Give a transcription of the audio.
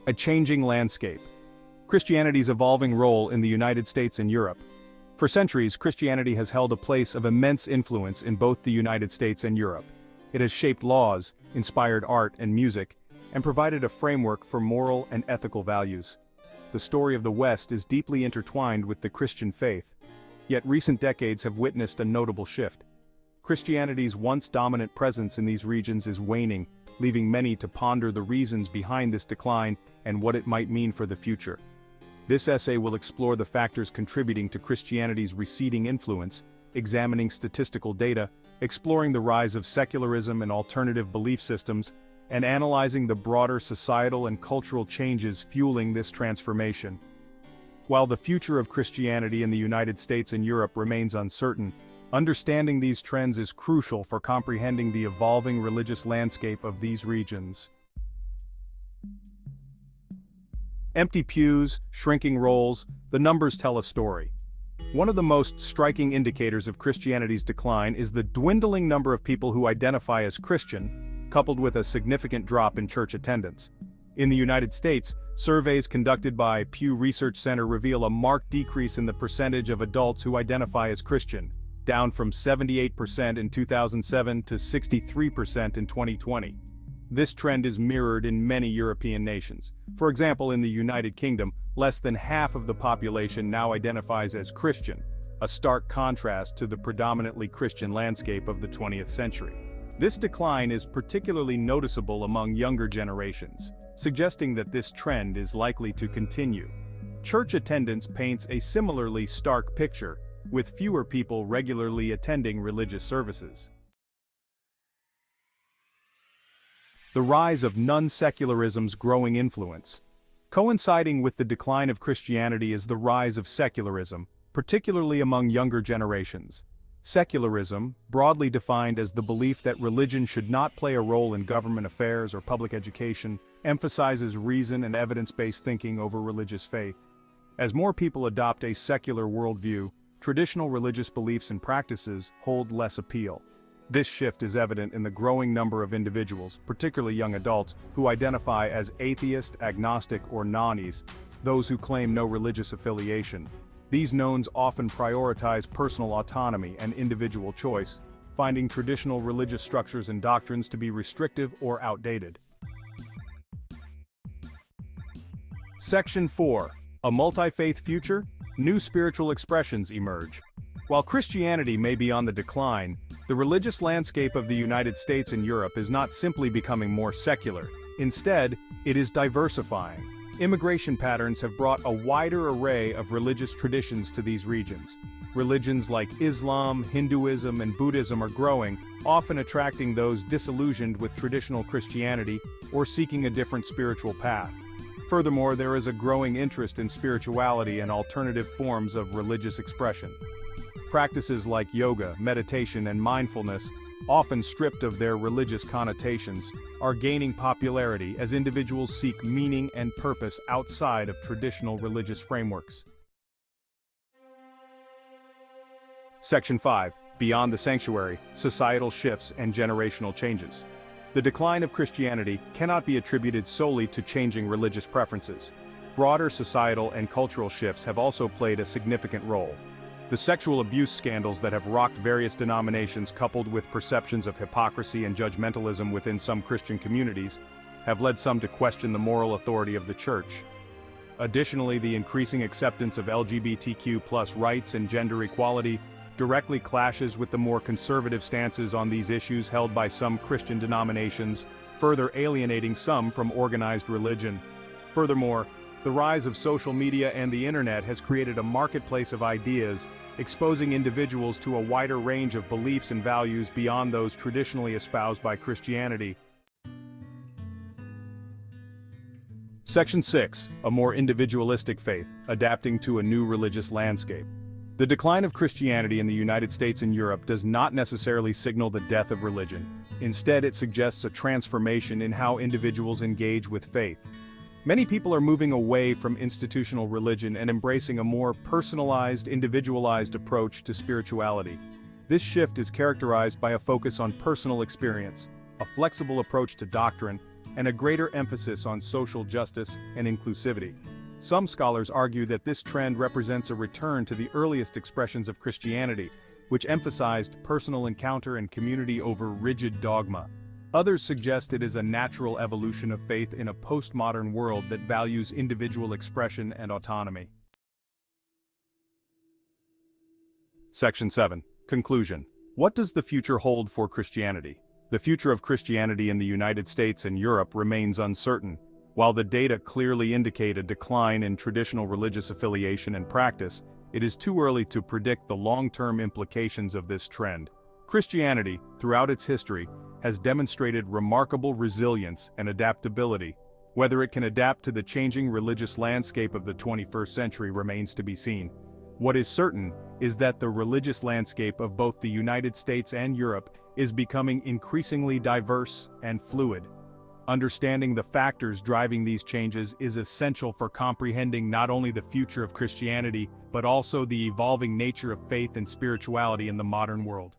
A changing landscape. Christianity's evolving role in the United States and Europe. For centuries, Christianity has held a place of immense influence in both the United States and Europe. It has shaped laws, inspired art and music, and provided a framework for moral and ethical values. The story of the West is deeply intertwined with the Christian faith, yet recent decades have witnessed a notable shift. Christianity's once dominant presence in these regions is waning, leaving many to ponder the reasons behind this decline and what it might mean for the future. This essay will explore the factors contributing to Christianity's receding influence, examining statistical data, exploring the rise of secularism and alternative belief systems, and analyzing the broader societal and cultural changes fueling this transformation. While the future of Christianity in the United States and Europe remains uncertain, understanding these trends is crucial for comprehending the evolving religious landscape of these regions. Empty pews, shrinking rolls, the numbers tell a story. One of the most striking indicators of Christianity's decline is the dwindling number of people who identify as Christian, coupled with a significant drop in church attendance. In the United States, surveys conducted by Pew Research Center reveal a marked decrease in the percentage of adults who identify as Christian, down from 78% in 2007 to 63% in 2020. This trend is mirrored in many European nations. For example, in the United Kingdom, less than half of the population now identifies as Christian, a stark contrast to the predominantly Christian landscape of the 20th century. This decline is particularly noticeable among younger generations, suggesting that this trend is likely to continue. Church attendance paints a similarly stark picture, with fewer people regularly attending religious services. The rise of non-secularism's growing influence. Coinciding with the decline of Christianity is the rise of secularism, particularly among younger generations. Secularism, broadly defined as the belief that religion should not play a role in government affairs or public education, emphasizes reason and evidence-based thinking over religious faith. As more people adopt a secular worldview, traditional religious beliefs and practices hold less appeal. This shift is evident in the growing number of individuals, particularly young adults, who identify as atheist, agnostic, or non-Is, those who claim no religious affiliation. These nones often prioritize personal autonomy and individual choice, finding traditional religious structures and doctrines to be restrictive or outdated. Section 4. A multi-faith future? New spiritual expressions emerge. While Christianity may be on the decline, the religious landscape of the United States and Europe is not simply becoming more secular. Instead, it is diversifying. Immigration patterns have brought a wider array of religious traditions to these regions. Religions like Islam, Hinduism, and Buddhism are growing, often attracting those disillusioned with traditional Christianity or seeking a different spiritual path. Furthermore, there is a growing interest in spirituality and alternative forms of religious expression. Practices like yoga, meditation, and mindfulness, often stripped of their religious connotations, are gaining popularity as individuals seek meaning and purpose outside of traditional religious frameworks. Section 5. Beyond the sanctuary, societal shifts and generational changes. The decline of Christianity cannot be attributed solely to changing religious preferences. Broader societal and cultural shifts have also played a significant role. The sexual abuse scandals that have rocked various denominations, coupled with perceptions of hypocrisy and judgmentalism within some Christian communities, have led some to question the moral authority of the Church. Additionally, the increasing acceptance of LGBTQ+ rights and gender equality directly clashes with the more conservative stances on these issues held by some Christian denominations, further alienating some from organized religion. Furthermore, the rise of social media and the internet has created a marketplace of ideas, exposing individuals to a wider range of beliefs and values beyond those traditionally espoused by Christianity. Section 6. A more individualistic faith, adapting to a new religious landscape. The decline of Christianity in the United States and Europe does not necessarily signal the death of religion. Instead, it suggests a transformation in how individuals engage with faith. Many people are moving away from institutional religion and embracing a more personalized, individualized approach to spirituality. This shift is characterized by a focus on personal experience, a flexible approach to doctrine, and a greater emphasis on social justice and inclusivity. Some scholars argue that this trend represents a return to the earliest expressions of Christianity, which emphasized personal encounter and community over rigid dogma. Others suggest it is a natural evolution of faith in a postmodern world that values individual expression and autonomy. Section 7. Conclusion. What does the future hold for Christianity? The future of Christianity in the United States and Europe remains uncertain. While the data clearly indicate a decline in traditional religious affiliation and practice, it is too early to predict the long-term implications of this trend. Christianity, throughout its history, has demonstrated remarkable resilience and adaptability. Whether it can adapt to the changing religious landscape of the 21st century remains to be seen. What is certain is that the religious landscape of both the United States and Europe is becoming increasingly diverse and fluid. Understanding the factors driving these changes is essential for comprehending not only the future of Christianity, but also the evolving nature of faith and spirituality in the modern world.